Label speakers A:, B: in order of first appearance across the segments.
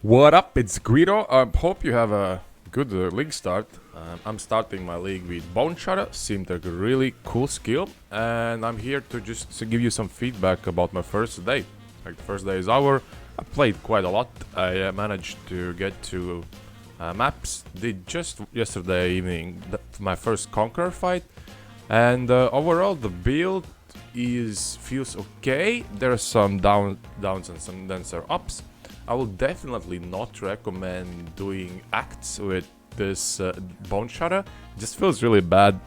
A: What up? It's Guido. I hope you have a good league start. I'm starting my league with Boneshatter. Seemed like a really cool skill, and I'm here to give you some feedback about my first day. Like the first day is over. I played quite a lot. I managed to get to maps. Did just yesterday evening my first Conqueror fight, and overall the build feels okay. There are some downs and some denser ups. I will definitely not recommend doing acts with this Boneshatter. It just feels really bad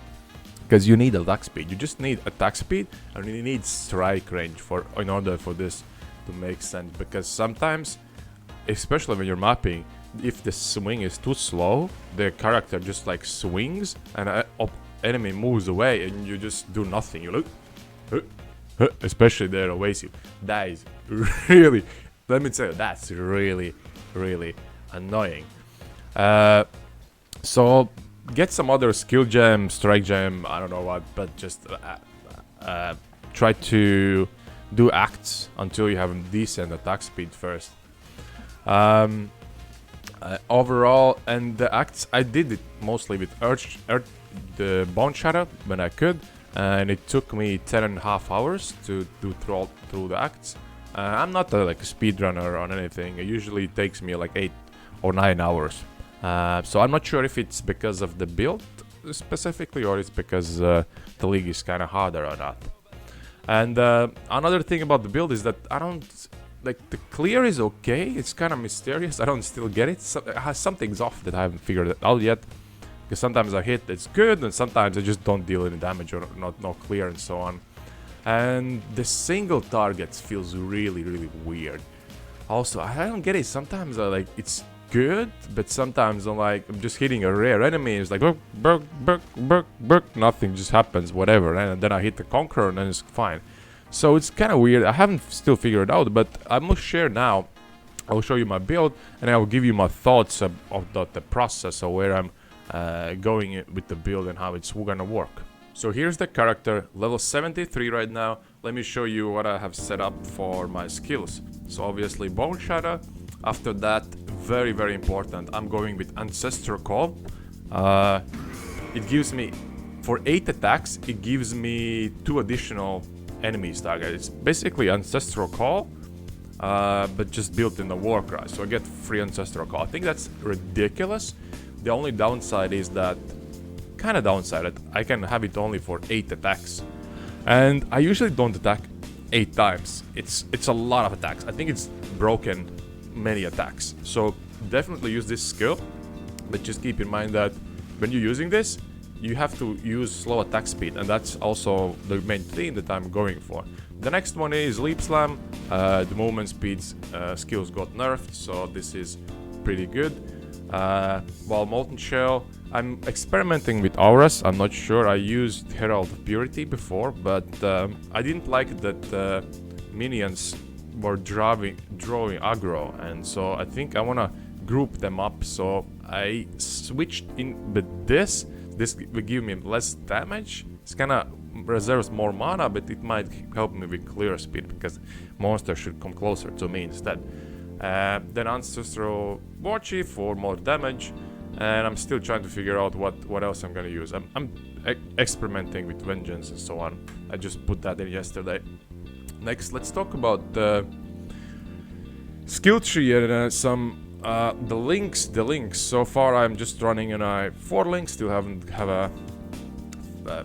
A: because you need attack speed. You just need attack speed and you need strike range in order for this to make sense. Because sometimes, especially when you're mapping, if the swing is too slow, the character just like swings and an enemy moves away and you just do nothing. You look, especially they're evasive. That is really. Let me tell you, that's really, really annoying. So get some other skill gem, strike gem, I don't know what, but just try to do acts until you have a decent attack speed first. Overall, and the acts, I did it mostly with the Boneshatter when I could, and it took me 10.5 hours to do through the acts. I'm not a speedrunner on anything. It usually takes me like 8 or 9 hours. So I'm not sure if it's because of the build specifically or it's because the league is kind of harder or not. And another thing about the build is that I don't the clear is okay. It's kind of mysterious. I don't still get it. Something's off that I haven't figured it out yet. Because sometimes I hit, it's good, and sometimes I just don't deal any damage or no clear and so on. And the single targets feels really, really weird. Also, I don't get it. Sometimes it's good, but sometimes I'm just hitting a rare enemy. It's like burk, nothing just happens, whatever. And then I hit the Conqueror, and then it's fine. So it's kind of weird. I haven't still figured it out, but I'm gonna share now. I'll show you my build, and I will give you my thoughts of the process of where I'm going with the build and how it's gonna work. So here's the character, level 73 right now. Let me show you what I have set up for my skills. So obviously Boneshatter. After that, very, very important, I'm going with Ancestral Call. It gives me, for 8 attacks, it gives me 2 additional enemies target. It's basically Ancestral Call, but just built in the Warcry. So I get free Ancestral Call. I think that's ridiculous. The only downside is that kind of downside. I can have it only for 8 attacks, and I usually don't attack 8 times. It's a lot of attacks. I think it's broken many attacks. So definitely use this skill, but just keep in mind that when you're using this, you have to use slow attack speed, and that's also the main thing that I'm going for. The next one is Leap Slam. The movement speeds skills got nerfed, so this is pretty good. While Molten Shell, I'm experimenting with auras. I'm not sure. I used Herald of Purity before, but I didn't like that minions were drawing aggro, and so I think I want to group them up. So I switched in with this. This will give me less damage. It's kind of reserves more mana, but it might help me with clear speed because monsters should come closer to me instead. Then Ancestral Warchi for more damage. And I'm still trying to figure out what else I'm gonna use. I'm experimenting with Vengeance and so on. I just put that in yesterday. Next, let's talk about the skill tree and the links. The links. So far, I'm just running an 4 links. Still haven't have a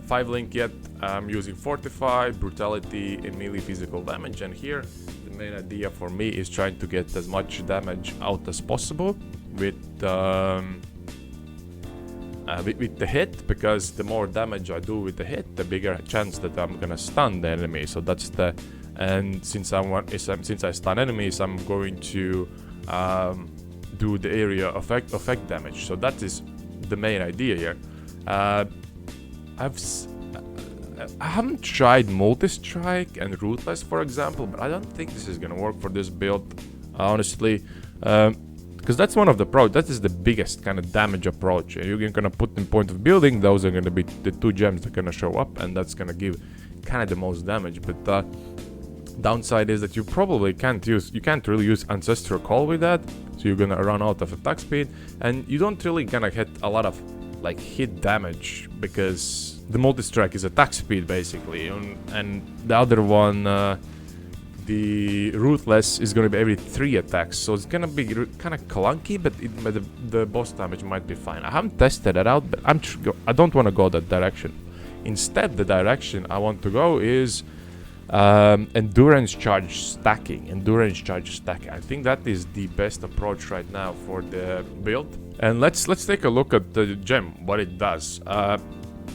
A: 5 link yet. I'm using Fortify, Brutality, and melee physical damage. And here, the main idea for me is trying to get as much damage out as possible with the hit, because the more damage I do with the hit, the bigger chance that I'm gonna stun the enemy. So that's and since I stun enemies, I'm going to do the area effect damage. So that is the main idea here. I haven't tried Multi-Strike and Ruthless, for example, but I don't think this is gonna work for this build, honestly. Because that's one of the that is the biggest kind of damage approach. You're gonna put in point of building, those are gonna be the 2 gems that are gonna show up, and that's gonna give kind of the most damage. But Downside is that you probably can't really use Ancestral Call with that, so you're gonna run out of attack speed, and you don't really gonna hit a lot of like hit damage because the multi-strike is attack speed basically, and the other one, the Ruthless, is gonna be every 3 attacks, so it's gonna be kind of clunky, but the boss damage might be fine. I haven't tested it out, but I don't want to go that direction. Instead, the direction I want to go is endurance charge stacking. I think that is the best approach right now for the build. And let's take a look at the gem, what it does.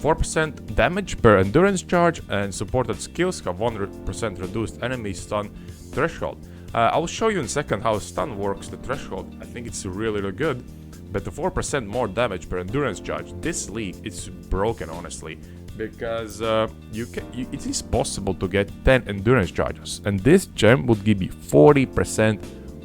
A: 4% damage per endurance charge, and supported skills have 100% reduced enemy stun threshold. I'll show you in a second how stun works, the threshold. I think it's really good. But the 4% more damage per endurance charge, this league is broken, honestly. Because it is possible to get 10 endurance charges, and this gem would give you 40%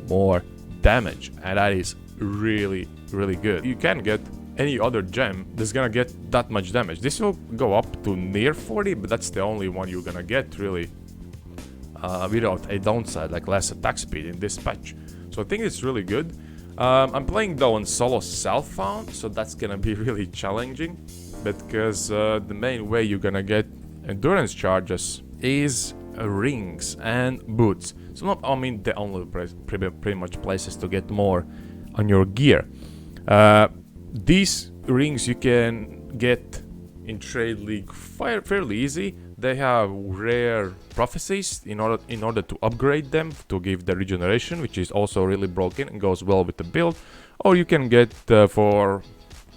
A: more damage, and that is really good. You can get any other gem that's gonna get that much damage. This will go up to near 40, but that's the only one you're gonna get really without a downside like less attack speed in this patch. So I think it's really good. I'm playing though on solo self-found, so that's gonna be really challenging, because the main way you're gonna get endurance charges is rings and boots. So not, I mean, the only pretty much places to get more on your gear. These rings you can get in Trade League fairly easy. They have rare prophecies in order to upgrade them to give the regeneration, which is also really broken and goes well with the build. Or you can get for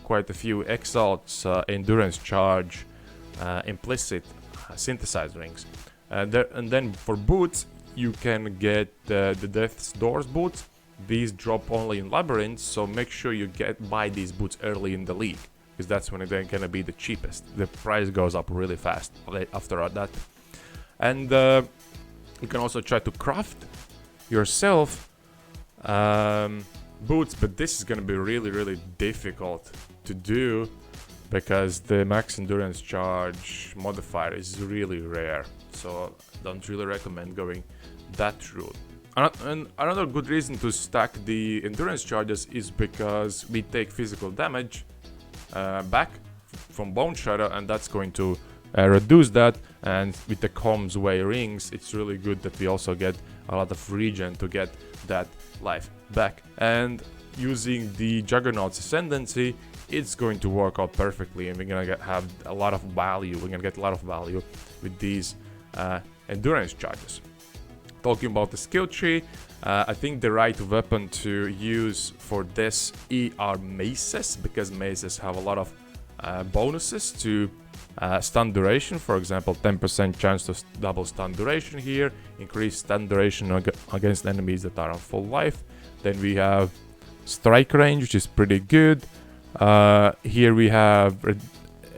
A: quite a few exalts endurance charge implicit synthesized rings. And then for boots you can get the Death's Doors boots. These drop only in labyrinths, so make sure you buy these boots early in the league, because that's when they're gonna be the cheapest. The price goes up really fast after that. And you can also try to craft yourself boots, but this is gonna be really difficult to do because the max endurance charge modifier is really rare, so don't really recommend going that route. And another good reason to stack the endurance charges is because we take physical damage back from Boneshatter, and that's going to reduce that. And with the Comms Way rings, it's really good that we also get a lot of regen to get that life back. And using the Juggernaut's Ascendancy, it's going to work out perfectly, and we're gonna have a lot of value. We're gonna get a lot of value with these endurance charges. Talking about the skill tree, I think the right weapon to use for this are maces, because maces have a lot of bonuses to stun duration. For example, 10% chance to double stun duration here, increased stun duration against enemies that are on full life. Then we have strike range, which is pretty good. Here we have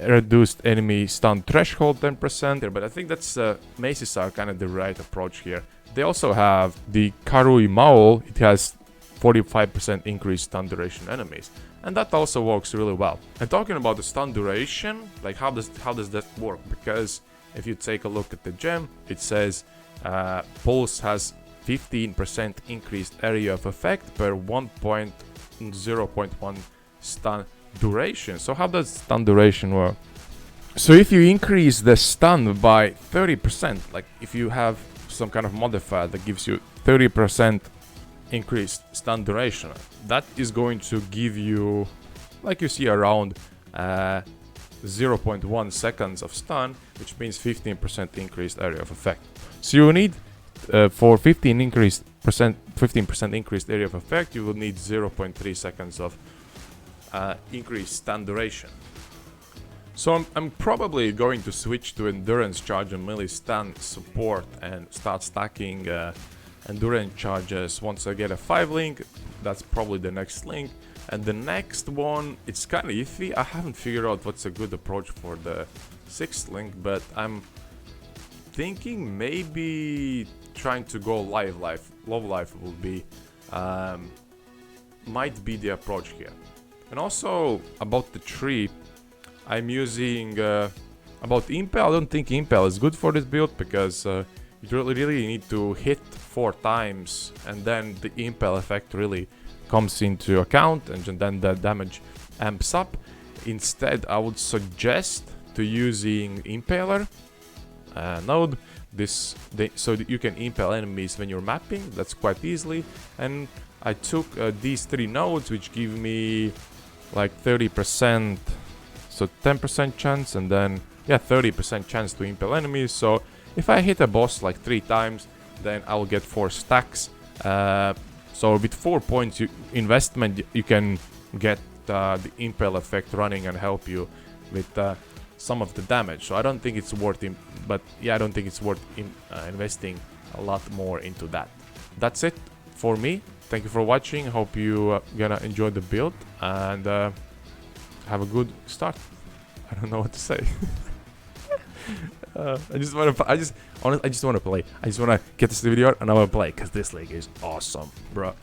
A: reduced enemy stun threshold 10%, but I think that's maces are kind of the right approach here. They also have the Karui Maul. It has 45% increased stun duration enemies, and that also works really well. And talking about the stun duration, like how does that work? Because if you take a look at the gem, it says Pulse has 15% increased area of effect per 0.1 stun duration. So how does stun duration work? So if you increase the stun by 30%, like if you have some kind of modifier that gives you 30% increased stun duration, that is going to give you, like you see, around 0.1 seconds of stun, which means 15% increased area of effect. So you need for 15% increased area of effect, you will need 0.3 seconds of increased stun duration. So I'm probably going to switch to endurance charge and melee stun support and start stacking endurance charges once I get a 5 link. That's probably the next link. And the next one, it's kind of iffy. I haven't figured out what's a good approach for the 6th link, but I'm thinking maybe trying to go live life. Low life will be might be the approach here. And also about the tree, I'm using about impale. I don't think impale is good for this build because You really need to hit 4 times, and then the impale effect really comes into account, and then the damage amps up. Instead, I would suggest to using impaler node, so that you can impale enemies when you're mapping. That's quite easily. And I took these 3 nodes, which give me like 30%, so 10% chance, and then 30% chance to impale enemies. So if I hit a boss like 3 times, then I will get 4 stacks. So with 4 points investment, you can get the impale effect running and help you with some of the damage. So I don't think it's worth it, but I don't think it's worth investing a lot more into that. That's it for me. Thank you for watching. Hope you gonna enjoy the build and have a good start. I don't know what to say. I just want to play. I just want to get this video and I want to play because this league is awesome, bro.